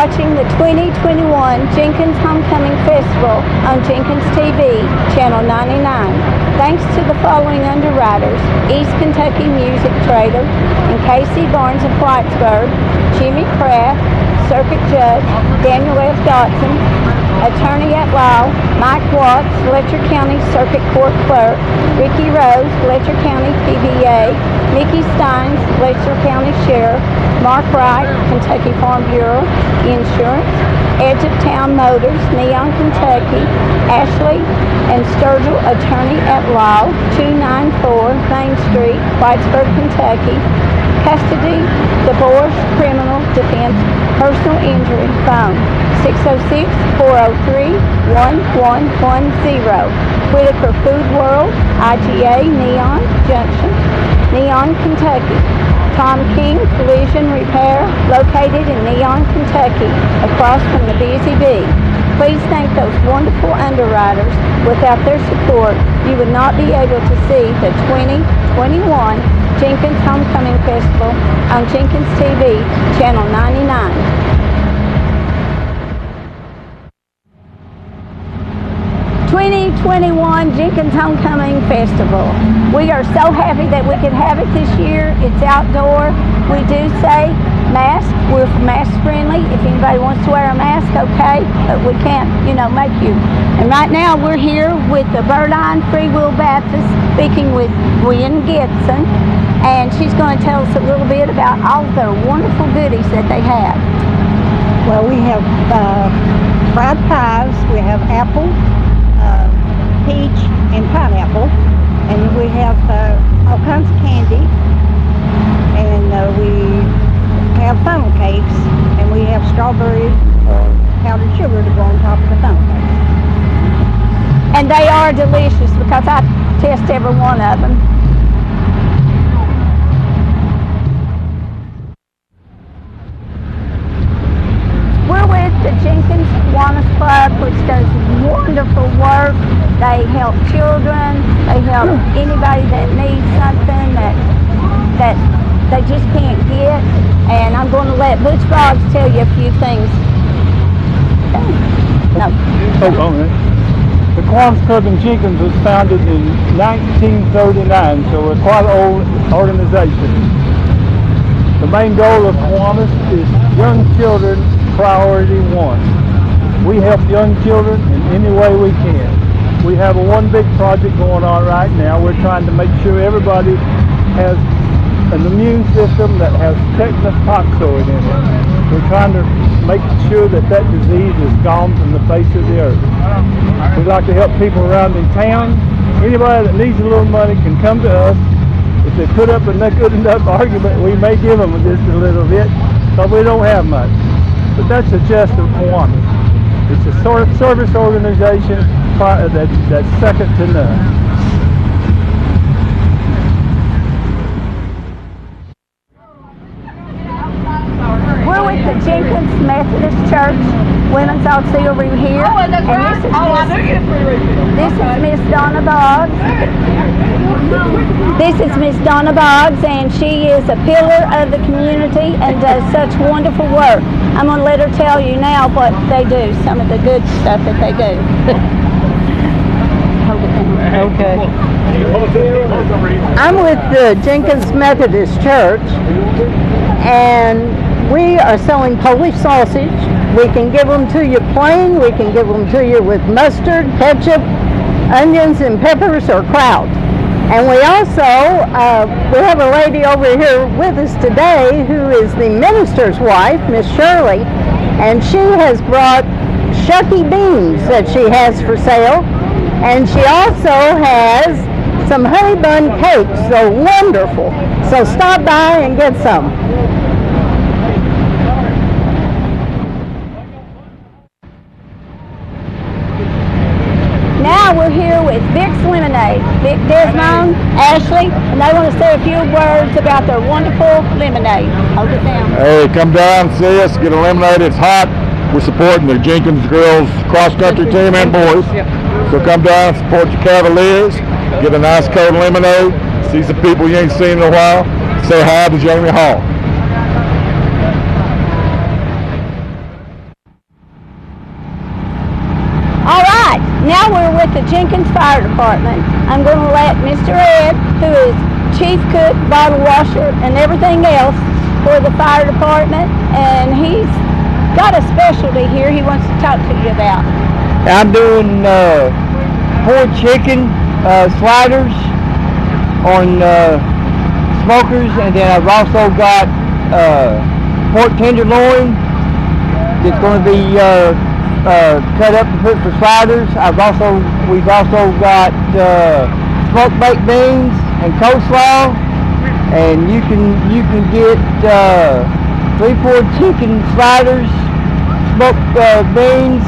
watching the 2021 Jenkins Homecoming Festival on Jenkins TV, Channel 99. Thanks to the following underwriters: East Kentucky Music Trader and Casey Barnes of Whitesburg, Jimmy Kraft, Circuit Judge, Daniel F. Dotson, Attorney at Law, Mike Watts, Letcher County Circuit Court Clerk, Ricky Rose, Letcher County PBA, Mickey Steins, Letcher County Sheriff, Mark Wright, Kentucky Farm Bureau, Insurance, Edge of Town Motors, Neon, Kentucky, Ashley and Sturgill, Attorney at Law, 294 Main Street, Whitesburg, Kentucky. Custody, Divorce, Criminal Defense, Personal Injury, phone 606-403-1110. Whitaker Food World, IGA, Neon Junction, Neon, Kentucky. Tom King Collision Repair, located in Neon, Kentucky, across from the Busy Bee. Please thank those wonderful underwriters. Without their support, you would not be able to see the 2021 Jenkins Homecoming Festival on Jenkins TV, Channel 99. '21 Jenkins Homecoming Festival. We are so happy that we could have it this year. It's outdoor. We do say mask. We're mask friendly. If anybody wants to wear a mask, okay, but we can't, make you. And right now we're here with the Burdine Free Will Baptist, speaking with Gwen Gibson, and she's going to tell us a little bit about all of their wonderful goodies that they have. Well, we have fried pies. We have apple, peach, and pineapple, and we have all kinds of candy, and we have funnel cakes, and we have strawberry powdered sugar to go on top of the funnel cakes. And they are delicious because I test every one of them. We're with the Jenkins Kiwanis Club, which does wonderful work. They help children. They help anybody that needs something that they just can't get. And I'm going to let Butch Boggs tell you a few things. No. The Kiwanis Club in Jenkins was founded in 1939, so we're quite an old organization. The main goal of Kiwanis is young children priority one. We help young children in any way we can. We have one big project going on right now. We're trying to make sure everybody has an immune system that has tetanus toxoid in it. We're trying to make sure that disease is gone from the face of the earth. We'd like to help people around in town. Anybody that needs a little money can come to us. If they put up a good enough argument, we may give them just a little bit, but we don't have much. But that's the gist of Kiwanis. It's a sort of service organization that's second to none. We're with the Jenkins Methodist Church Women's Auxiliary here, and this is Miss Donna Boggs. This is Miss Donna Boggs, and she is a pillar of the community and does such wonderful work. I'm going to let her tell you now what they do, some of the good stuff that they do. Okay. I'm with the Jenkins Methodist Church, and we are selling Polish sausage. We can give them to you plain. We can give them to you with mustard, ketchup, onions, and peppers, or kraut. And we also, we have a lady over here with us today who is the minister's wife, Miss Shirley, and she has brought shucky beans that she has for sale. And she also has some honey bun cakes. They're wonderful. So stop by and get some. Now we're here with Vic's Lemonade. Vic Desmond, Ashley, and they want to say a few words about their wonderful lemonade. Hold it down. Hey, come down, see us, get a lemonade. It's hot. We're supporting the Jenkins girls cross-country team and boys. So come down, support your Cavaliers, get a nice cold lemonade, see some people you ain't seen in a while, say hi to Jamie Hall. Now we're with the Jenkins Fire Department. I'm going to let Mr. Ed, who is chief cook, bottle washer, and everything else for the fire department, and he's got a specialty here he wants to talk to you about. I'm doing pork chicken sliders on smokers, and then I've also got pork tenderloin that's going to be cut up and put for sliders. We've also got smoked baked beans and coleslaw, and you can get 3-4 chicken sliders, smoked beans,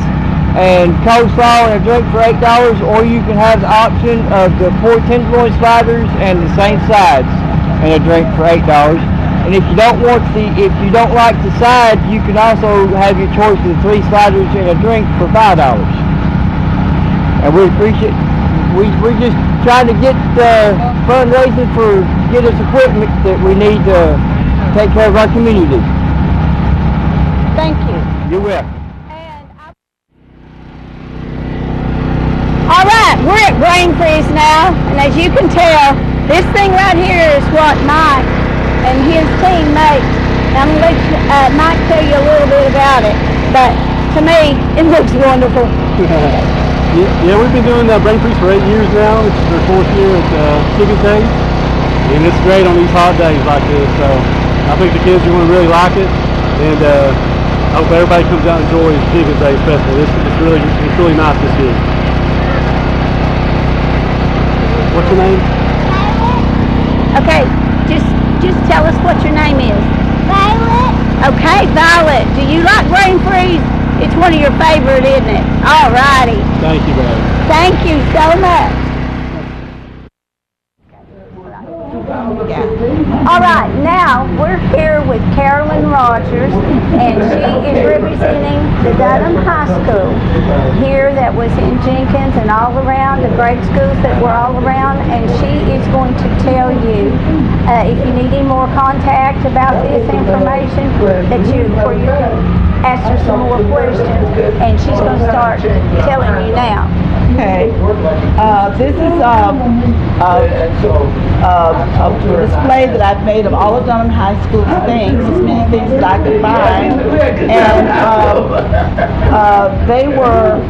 and coleslaw and a drink for $8, or you can have the option of the pork tenderloin sliders and the same sides and a drink for $8. And if you don't like the side, you can also have your choice of 3 sliders and a drink for $5. And we appreciate. We're just trying to get fundraising for get us equipment that we need to take care of our community. Thank you. You're welcome. All right, we're at Brain Freeze now, and as you can tell, this thing right here is what Mike and his team make. I'm going to let Mike tell you a little bit about it, but to me, it looks wonderful. Yeah, we've been doing Brain Freeze for 8 years now. It's our 4th year at Chicken Taste, and it's great on these hot days like this. So I think the kids are going to really like it, and I hope everybody comes out and enjoys Chicken Taste Festival. It's really nice this year. What's your name? Okay, just tell us what your name is. Violet. Okay, Violet. Do you like Brain Freeze? It's one of your favorite, isn't it? All righty. Thank you, baby. Thank you so much. All right, now we're here with Carolyn Rogers, and she is representing the Dunham High School here that was in Jenkins and all around, the grade schools that were all around, and she is going to tell you if you need any more contact about this information where you can ask her some more questions, and she's going to start telling you now. Okay, this is a display that I've made of all of Dunham High School's things, as many things that I could find, and they were,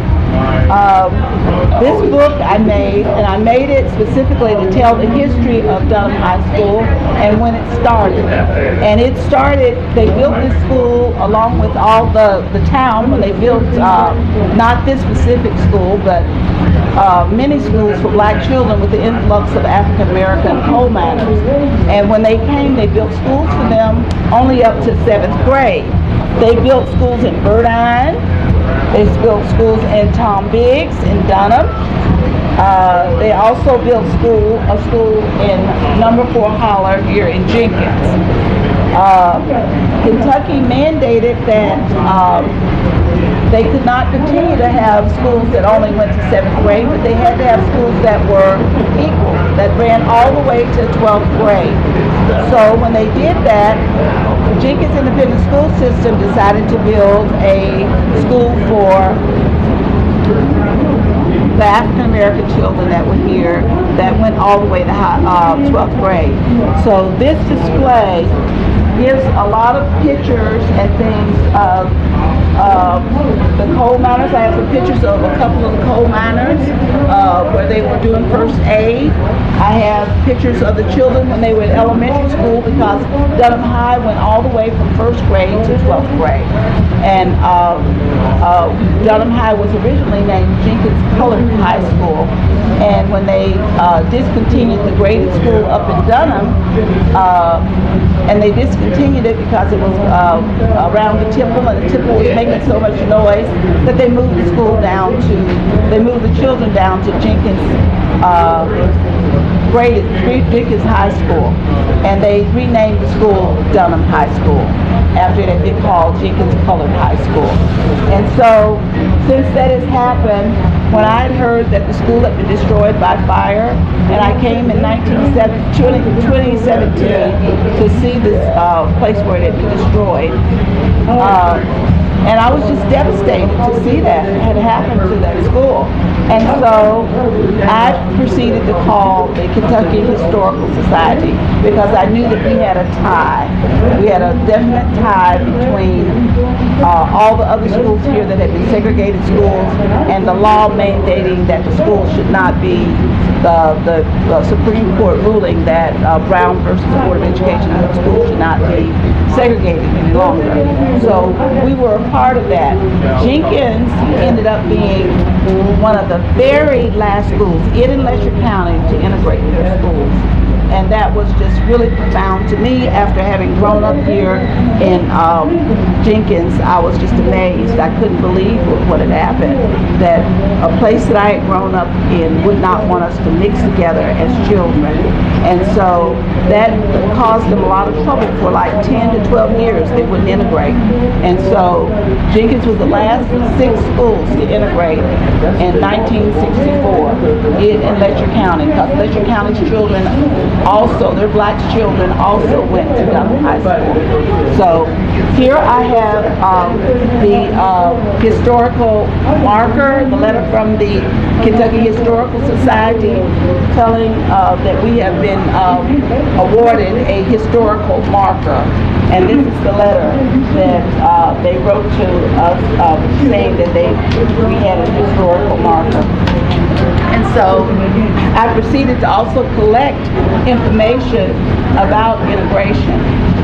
this book I made, and I made it specifically to tell the history of Dunham High School and when it started. And it started, they built this school along with all the town when they built, not this specific school, but many schools for black children with the influx of African American coal miners. And when they came, they built schools for them only up to 7th grade. They built schools in Burdine. They built schools in Tom Biggs in Dunham. They also built a school in number 4 Holler here in Jenkins. Kentucky mandated that they could not continue to have schools that only went to 7th grade, but they had to have schools that were equal, that ran all the way to 12th grade. So when they did that, the Jenkins Independent School System decided to build a school for the African American children that were here that went all the way to 12th grade. So this display gives a lot of pictures and things of the coal miners. I have some pictures of a couple of the coal miners where they were doing first aid. I have pictures of the children when they were in elementary school, because Dunham High went all the way from 1st grade to 12th grade. And Dunham High was originally named Jenkins Colored High School. And when they discontinued the graded school up in Dunham, and they discontinued it because it was around the tipple, and the tipple was making so much noise that they moved the children down to Jenkins Jenkins High School, and they renamed the school Dunham High School after it had been called Jenkins Colored High School. And so, since that has happened, when I had heard that the school had been destroyed by fire, and I came in 2017 to see this place where it had been destroyed, And I was just devastated to see that had happened to that school. And so I proceeded to call the Kentucky Historical Society because I knew that we had a tie. We had a definite tie between all the other schools here that had been segregated schools and the law mandating that the schools should not be the Supreme Court ruling that Brown versus Board of Education, that schools should not be segregated any longer. So we were a part of that. Jenkins ended up being one of the very last schools in Letcher County to integrate their schools. And that was just really profound to me. After having grown up here in Jenkins, I was just amazed. I couldn't believe what had happened, that a place that I had grown up in would not want us to mix together as children. And so that caused them a lot of trouble for like 10 to 12 years. They wouldn't integrate. And so Jenkins was the last of 6 schools to integrate in 1964 in Letcher County, because Letcher County's children also, their black children also went to Dunham High School. So here I have the historical marker, the letter from the Kentucky Historical Society telling that we have been awarded a historical marker. And this is the letter that they wrote to us saying that we had a historical marker. And so I proceeded to also collect information about integration.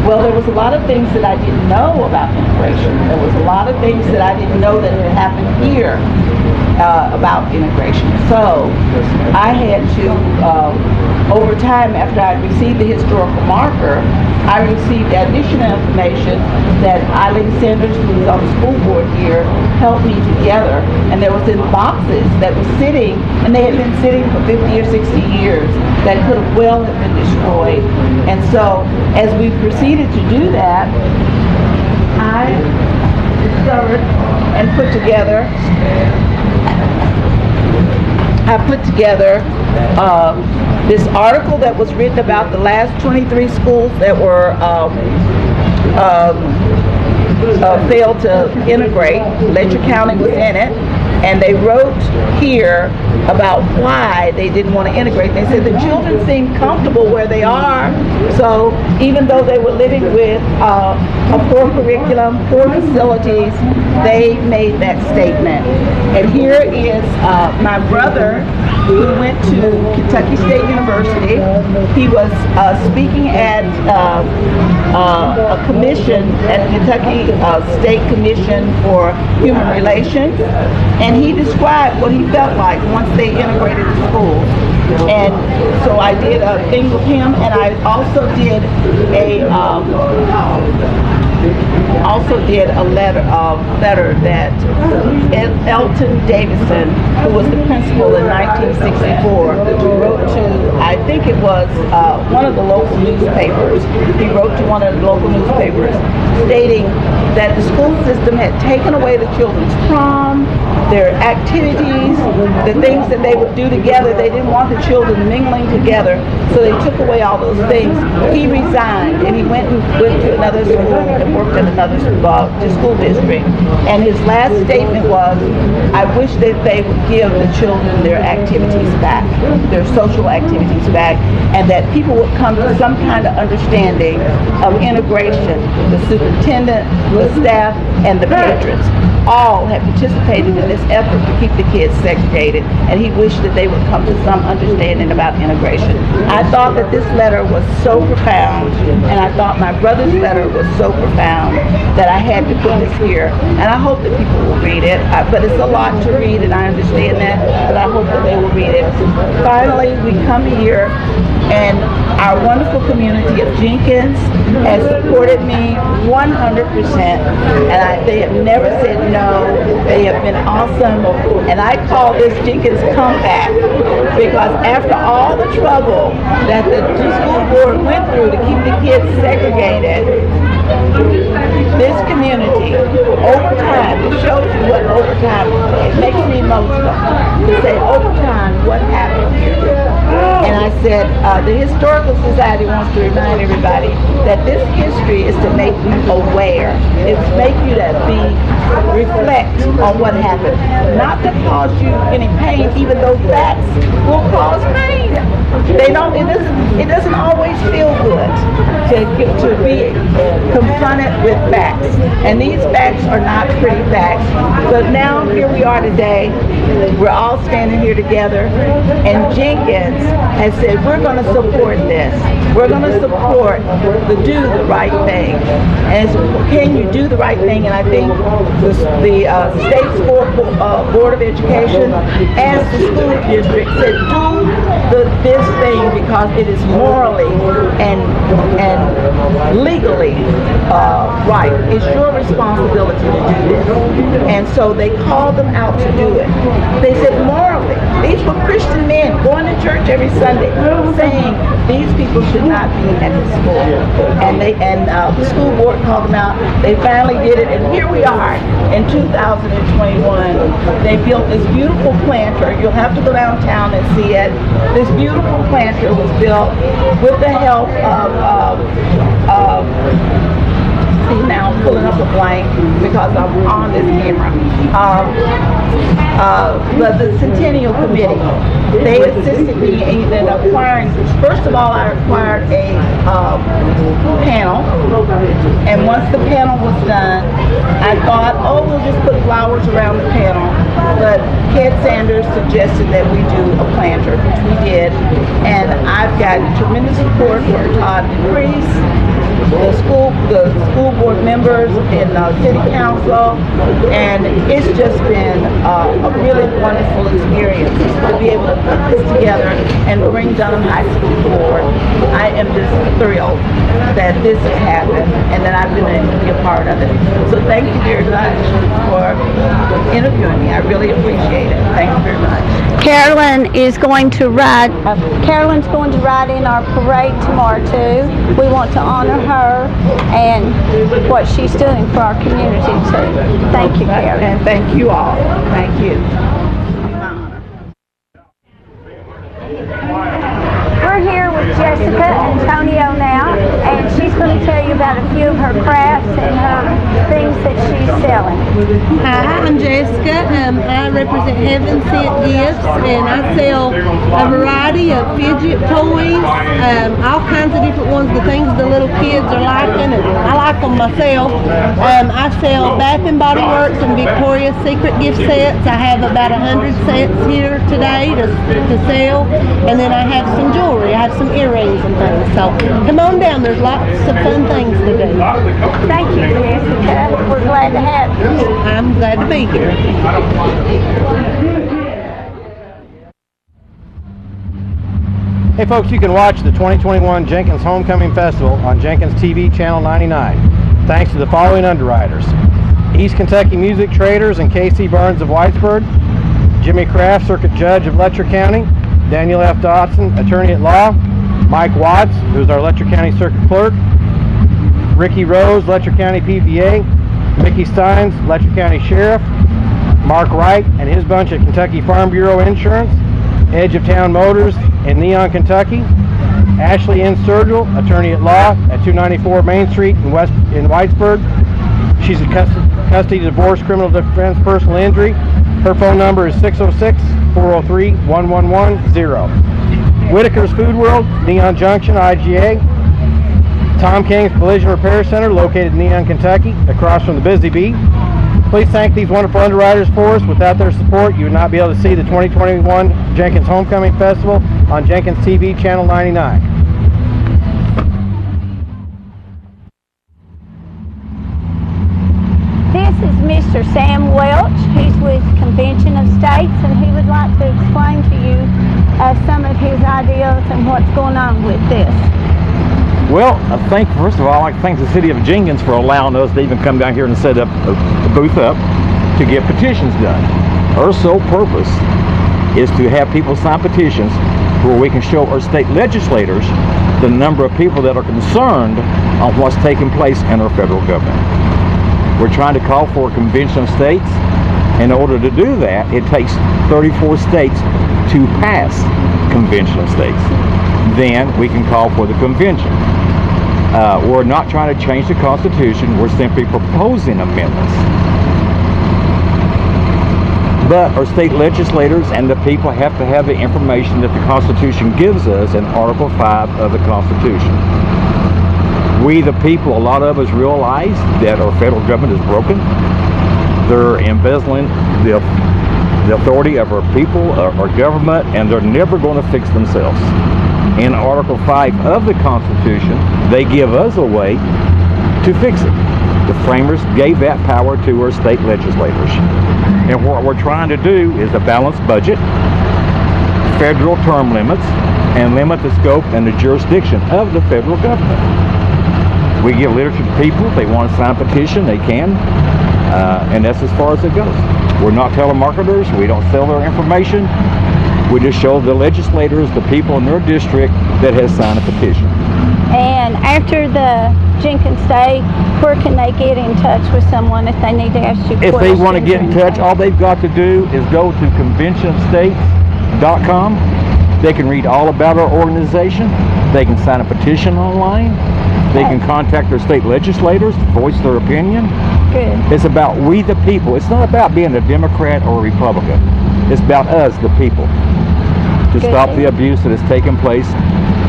Well, there was a lot of things that I didn't know about integration. There was a lot of things that I didn't know that had happened here about integration. So I had to, over time, after I received the historical marker, I received additional information that Eileen Sanders, who was on the school board here, helped me together. And there was in boxes that were sitting, and they had been sitting for 50 or 60 years, that could have well have been destroyed. And so as we proceeded to do that, I discovered and put together this article that was written about the last 23 schools that were failed to integrate. Letcher County was in it, and they wrote here about why they didn't want to integrate. They said the children seem comfortable where they are, so even though they were living with a poor curriculum, poor facilities, they made that statement. And here is my brother, who went to Kentucky State University. He was speaking at a commission, at Kentucky State Commission for Human Relations, and he described what he felt like once they integrated the schools. And so I did a thing with him, and I also did a letter that Elton Davison, who was the principal in 1964, wrote to, I think it was one of the local newspapers. He wrote to one of the local newspapers stating that the school system had taken away the children's prom, their activities, the things that they would do together. They didn't want the children mingling together, so they took away all those things. He resigned, and he went to another school and worked at another school district. And his last statement was, I wish that they would give the children their activities back, their social activities back, and that people would come to some kind of understanding of integration. The superintendent, the staff, and the patrons all have participated in this effort to keep the kids segregated, and he wished that they would come to some understanding about integration. I thought that this letter was so profound, and I thought my brother's letter was so profound that I had to put this here, and I hope that people will read it. But it's a lot to read, and I understand that, but I hope that they will read it. Finally, we come here, and our wonderful community of Jenkins has supported me 100%, and they have never said no. They have been awesome, and I call this Jenkins comeback, because after all the trouble that the school board went through to keep the kids segregated, this community, over time, it shows you what over time, it makes me emotional to say over time what happened here. And I said, the Historical Society wants to remind everybody that this history is to make you aware. It's to make you to reflect on what happened. Not to cause you any pain, even though facts will cause pain. It doesn't always feel good to be confronted with facts. And these facts are not pretty facts. But now here we are today. We're all standing here together, and Jenkins has said we're going to support this. We're going to support the do the right thing. And can you do the right thing? And I think the state board of education and the school district said do this thing because it is morally and legally right. It's your responsibility to do this. And so they called them out to do it. They said morally. These were Christian men going to church every Sunday saying these people should not be at the school. And the school board called them out. They finally did it, and here we are in 2021. They built this beautiful planter. You'll have to go downtown and see it. This beautiful planter was built with the help of see, now I'm pulling up a blank because I'm on this camera. The Centennial Committee, they assisted me in acquiring, first of all, I acquired a panel, and once the panel was done, I thought, oh, we'll just put flowers around the panel, but Ted Sanders suggested that we do a planter, which we did, and I've got tremendous support from Todd DePriest, the school board members and city council, and it's just been a really wonderful experience to be able to put this together and bring Dunham High School forward. I am just thrilled that this has happened and that I've been able to be a part of it. So thank you very much for interviewing me. I really appreciate it. Thank you very much. Carolyn's going to ride in our parade tomorrow too. We want to honor her and what she's doing for our community too. Thank you, Carolyn. And thank you all. Thank you. We're here with Jessica Antonio now, and she's going to tell you about a few of her crafts and her things that she's selling. Hi, I'm Jessica. I represent Heaven Sent Gifts, and I sell a variety of fidget toys, all kinds of different ones, the things the little kids are liking, and I like them myself. I sell Bath and Body Works and Victoria's Secret gift sets. I have about 100 sets here today to sell, and then I have some jewelry. I have some earrings and things. So come on down. There's lots of fun things to do. Thank you, Jessica. We're glad to have you. I'm glad to be here. Hey folks, you can watch the 2021 Jenkins Homecoming Festival on Jenkins TV Channel 99. Thanks to the following underwriters: East Kentucky Music Traders and K.C. Burns of Whitesburg, Jimmy Kraft, Circuit Judge of Letcher County, Daniel F. Dodson, Attorney at Law, Mike Watts, who's our Letcher County Circuit Clerk, Ricky Rose, Letcher County PVA, Mickey Steins, Letcher County Sheriff, Mark Wright and his bunch at Kentucky Farm Bureau Insurance, Edge of Town Motors in Neon, Kentucky, Ashley N. Sturgill, Attorney at Law at 294 Main Street in Whitesburg. She's a custody divorce, criminal defense, personal injury. Her phone number is 606-403-1110. Whitaker's Food World, Neon Junction, IGA. Tom King's Collision Repair Center, located in Neon, Kentucky, across from the Busy Bee. Please thank these wonderful underwriters for us. Without their support, you would not be able to see the 2021 Jenkins Homecoming Festival on Jenkins TV Channel 99. This is Mr. Sam Welch. He's with Convention of States, and he would like to explain to you some of his ideas and what's going on with this. Well, first of all, I'd like to thank the city of Jenkins for allowing us to even come down here and set up a booth up to get petitions done. Our sole purpose is to have people sign petitions where we can show our state legislators the number of people that are concerned on what's taking place in our federal government. We're trying to call for a convention of states. In order to do that, it takes 34 states to pass convention of states. Then we can call for the convention. We're not trying to change the Constitution, we're simply proposing amendments. But our state legislators and the people have to have the information that the Constitution gives us in Article 5 of the Constitution. We the people, a lot of us realize that our federal government is broken. They're embezzling the authority of our people, our government, and they're never going to fix themselves. In Article 5 of the Constitution, they give us a way to fix it. The framers gave that power to our state legislators. And what we're trying to do is a balanced budget, federal term limits, and limit the scope and the jurisdiction of the federal government. We give literature to people. If they want to sign a petition, they can. And that's as far as it goes. We're not telemarketers. We don't sell their information. We just show the legislators, the people in their district that has signed a petition. And after the Jenkins Day, where can they get in touch with someone if they need to ask you questions? If they want to get in touch, all they've got to do is go to conventionofstates.com. They can read all about our organization. They can sign a petition online. They can contact their state legislators to voice their opinion. Good. It's about we the people. It's not about being a Democrat or a Republican. It's about us, the people, to stop the abuse that has taken place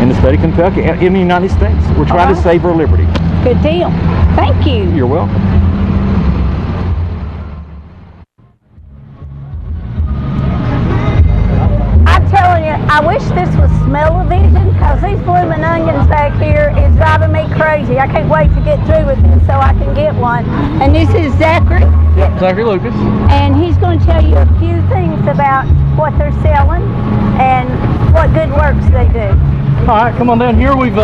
in the state of Kentucky and in the United States. We're trying to save our liberty. Good deal. Thank you. You're welcome. I'm telling you, I wish this was smell-o-vision, because these blooming onions back here is driving me crazy. I can't wait to get through with it so I can get one. And this is Zachary. Yep, Zachary Lucas. And he's going to tell you a few things about what they're selling and what good works they do. All right, come on down here. We've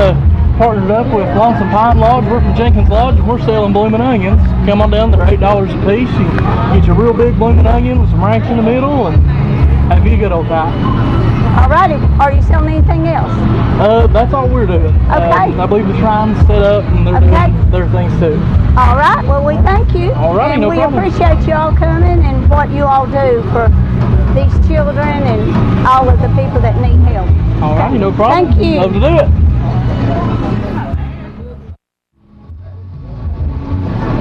partnered up with Lonesome Pine Lodge. We're from Jenkins Lodge, and we're selling blooming onions. Come on down, they're $8 a piece. You can get your real big blooming onion with some ranks in the middle and have you a good old time. Alrighty, are you selling anything else? That's all we're doing. Okay. I believe the shrine's set up and they're doing their things too. Alright, well we thank you. Alright, and no we problem. appreciate you all coming and what you all do for these children and all of the people that need help. Alright, no problem. Thank you. Love to do it.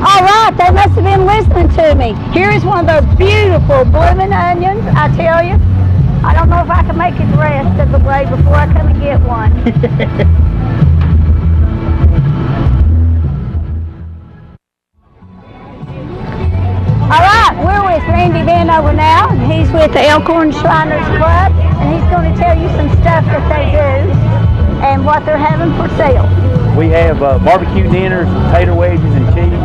Alright, they must have been listening to me. Here is one of those beautiful blooming onions, I tell you. I don't know if I can make it the rest of the way before I come and get one. Alright, we're with Randy Vanover now, and he's with the Elkhorn Shriners Club, and he's going to tell you some stuff that they do and what they're having for sale. We have barbecue dinners, potato wedges, and cheese,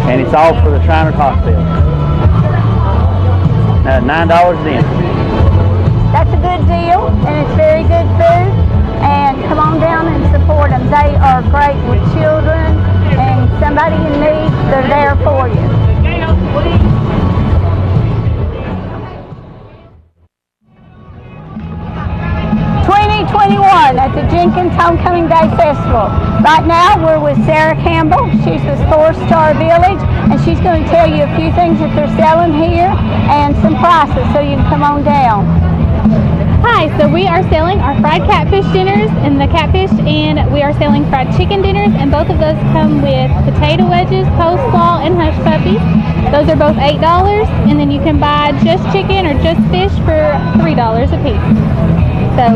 and it's all for the Shriners Hospital. $9 a dinner. That's a good deal, and it's very good food, and come on down and support them. They are great with children, and somebody in need, they're there for you. 2021 at the Jenkins Homecoming Day Festival. Right now we're with Sarah Campbell. She's with 4-Star Village, and she's going to tell you a few things that they're selling here and some prices, so you can come on down. Hi, so we are selling our fried catfish dinners and the catfish, and we are selling fried chicken dinners, and both of those come with potato wedges, coleslaw, and hush puppies. Those are both $8, and then you can buy just chicken or just fish for $3 a piece. So,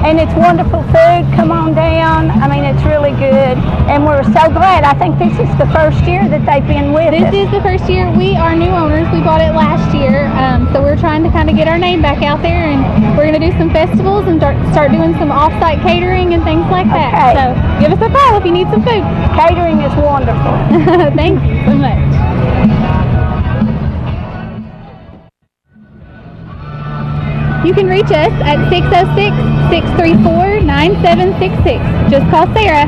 and it's wonderful food. Come on down. I mean, it's really good, and we're so glad. I think this is the first year that they've been with us. This is the first year. We are new owners. We bought it last year, so we're trying to kind of get our name back out there, and we're going to do some festivals and start doing some off-site catering and things like that. Okay. So give us a call if you need some food. Catering is wonderful. Thank you so much. You can reach us at 606-634-9766. Just call Sarah.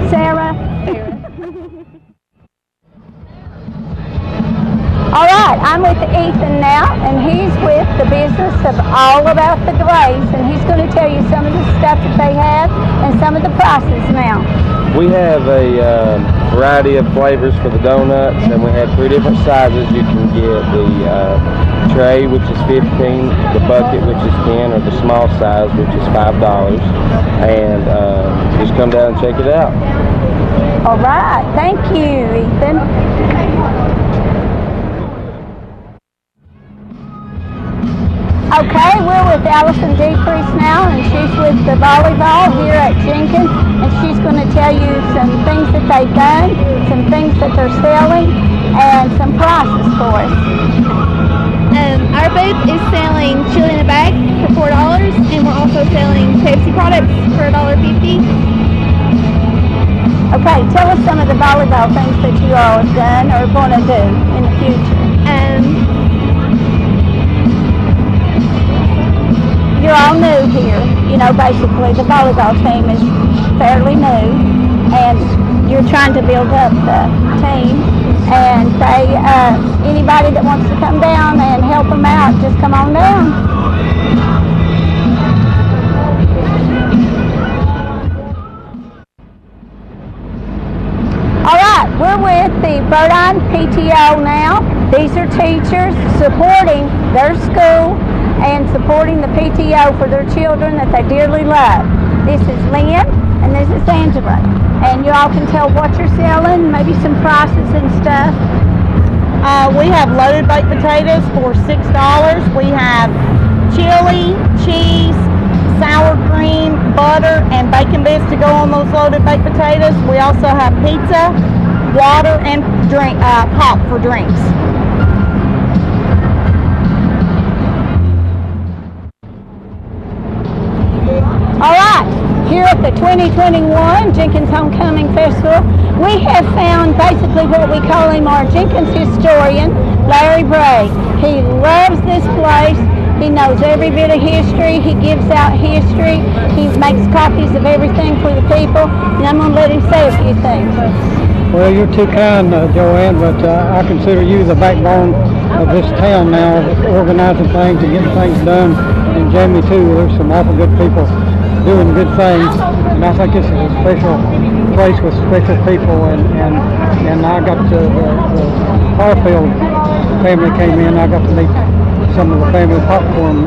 Sarah. All right, I'm with Ethan now, and he's with the business of All About the Glaze, and he's going to tell you some of the stuff that they have and some of the prices now. We have a variety of flavors for the donuts, and we have 3 different sizes. You can get the tray, which is $15, the bucket, which is $10, or the small size, which is $5. And just come down and check it out. All right, thank you, Ethan. Okay, we're with Allison Decrease now, and she's with the volleyball here at Jenkins, and she's going to tell you some things that they've done, some things that they're selling, and some prices for us. Our booth is selling chili in a bag for $4, and we're also selling Pepsi products for $1.50. Okay, tell us some of the volleyball things that you all have done or going to do in the future. You're all new here. You know, basically the volleyball team is fairly new, and you're trying to build up the team. And they, anybody that wants to come down and help them out, just come on down. All right, we're with the Baldwin PTO now. These are teachers supporting their school and supporting the PTO for their children that they dearly love. This is Lynn and this is Angela. And you all can tell what you're selling, maybe some prices and stuff. We have loaded baked potatoes for $6. We have chili, cheese, sour cream, butter, and bacon bits to go on those loaded baked potatoes. We also have pizza, water, and drink pop for drinks. All right, here at the 2021 Jenkins Homecoming Festival, we have found basically what we call him our Jenkins historian, Larry Bray. He loves this place. He knows every bit of history. He gives out history. He makes copies of everything for the people. And I'm going to let him say a few things. Well, you're too kind, JoAnn, but I consider you the backbone of this town now, organizing things and getting things done. And Jamie, too, there's some awful good people doing good things. And I think this is a special place with special people. And I got the Harfield family came in. I got to meet some of the family, popcorn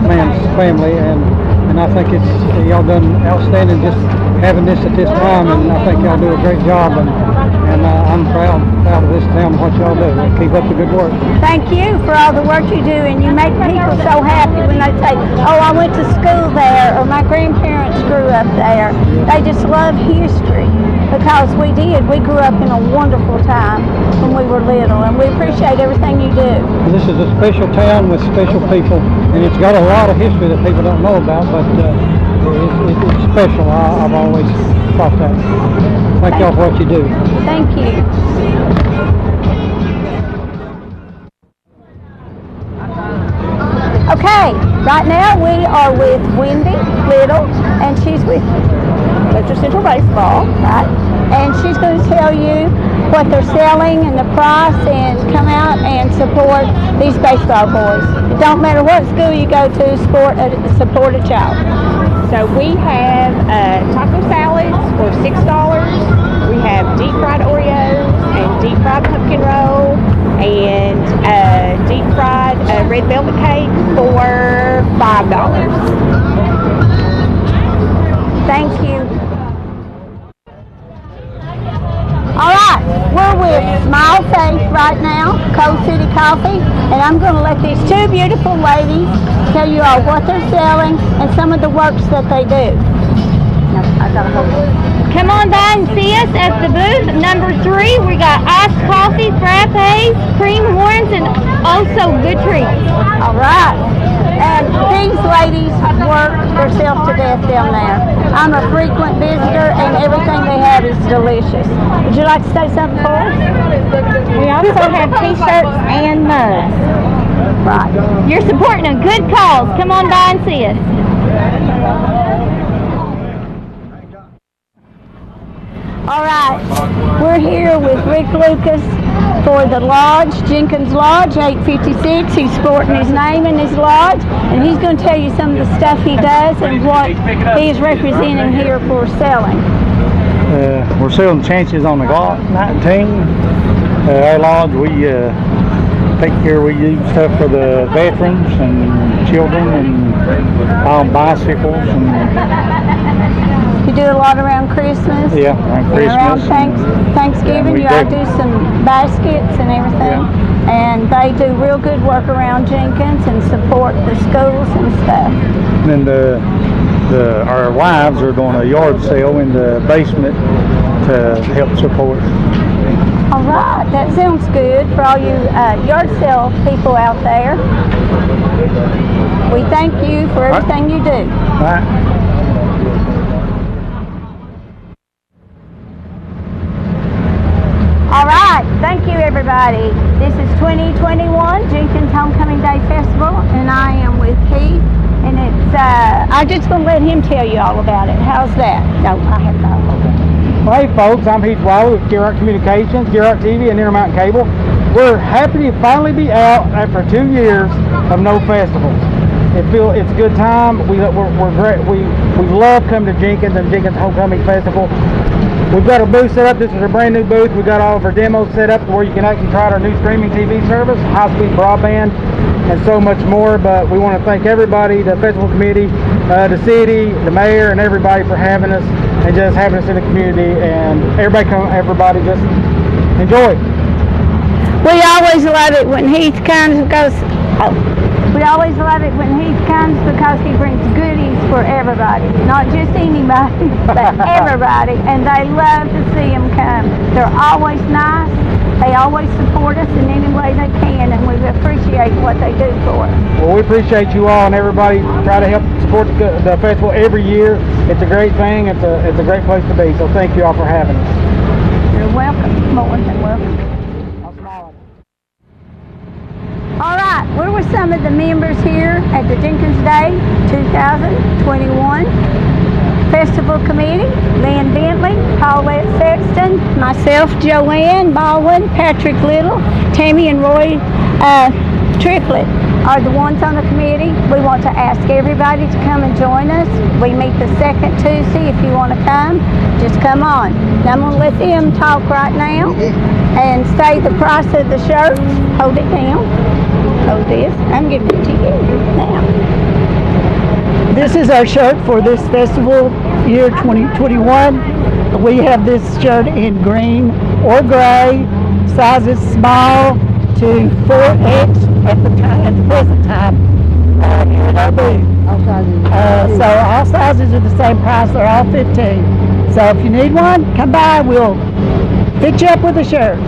man's family, and I think it's y'all done outstanding just having this at this time, and I think y'all do a great job, and I'm proud of this town and what y'all do. Keep up the good work. Thank you for all the work you do, and you make people so happy when they say, oh, I went to school there, or my grandparents grew up there. They just love history, because we did. We grew up in a wonderful time when we were little, and we appreciate everything you do. This is a special town with special people, and it's got a lot of history that people don't know about, but it's special. I've always thought that. Thank y'all for what you do. Thank you. Okay, right now we are with Wendy Little, and she's with Letcher Central Baseball, right? And she's going to tell you what they're selling and the price, and come out and support these baseball boys. It don't matter what school you go to, support a child. So we have taco salads for $6. We have deep fried Oreos and deep fried pumpkin roll and deep fried red velvet cake for $5. Thank you. All right, we're with Smile Face right now, Cold City Coffee, and I'm going to let these two beautiful ladies tell you all what they're selling and some of the works that they do. I got a hold of it. Come on by and see us at the booth number 3. We got iced coffee, frappes, cream horns, and also good treats. All right. And these ladies work themselves to death down there. I'm a frequent visitor, and everything they have is delicious. Would you like to say something for us? We also have t-shirts and mugs. Right. You're supporting a good cause. Come on by and see us. All right, we're here with Rick Lucas for the lodge, Jenkins Lodge, 856. He's sporting his name in his lodge, and he's going to tell you some of the stuff he does and what he's representing here for selling. We're selling chances on the Glock 19. Our lodge, we take care, we use stuff for the veterans and children and on bicycles. And you do a lot around Christmas? Yeah, around Christmas. Around Thanksgiving, you all do some baskets and everything. Yeah. And they do real good work around Jenkins and support the schools and stuff. And then our wives are doing a yard sale in the basement to help support. All right, that sounds good for all you yard sale people out there. We thank you for everything you do. All right. All right, thank you everybody. This is 2021 Jenkins Homecoming Day Festival, and I am with Keith, and it's, I'm just going to let him tell you all about it. How's that? No, I have not. Well, hey folks, I'm Heath Wiley with Gear Art Communications, Gear Art TV, and Intermountain Cable. We're happy to finally be out after 2 years of no festivals. It's a good time. We're great. We love coming to Jenkins and Jenkins Homecoming Festival. We've got our booth set up. This is a brand new booth. We've got all of our demos set up where you can actually try our new streaming TV service, high-speed broadband, and so much more. But we want to thank everybody, the festival committee, the city, the mayor, and everybody for having us and just having us in the community. And everybody just enjoy it. We always love it when Heath comes because we always love it when Heath comes because he brings goodies for everybody, not just anybody, but everybody, and they love to see him come. They're always nice. They always support us in any way they can, and we appreciate what they do for us. Well, we appreciate you all, and everybody try to help support the festival every year. It's a great thing. It's a great place to be. So thank you all for having us. You're welcome. More than welcome. All right, where were some of the members here at the Jenkins Day 2021 Festival Committee? Lynn Bentley, Paulette Sexton, myself, JoAnn, Baldwin, Patrick Little, Tammy and Roy Triplett are the ones on the committee. We want to ask everybody to come and join us. We meet the second Tuesday. If you want to come, just come on. Now I'm going to let them talk right now and say the price of the shirts. Hold it down. Hold this. I'm giving it to you now. This is our shirt for this festival year 2021. We have this shirt in green or gray, sizes small to 4X at the present time here in our booth. So all sizes are the same price. They're all 15. So if you need one, come by. We'll fit you up with a shirt.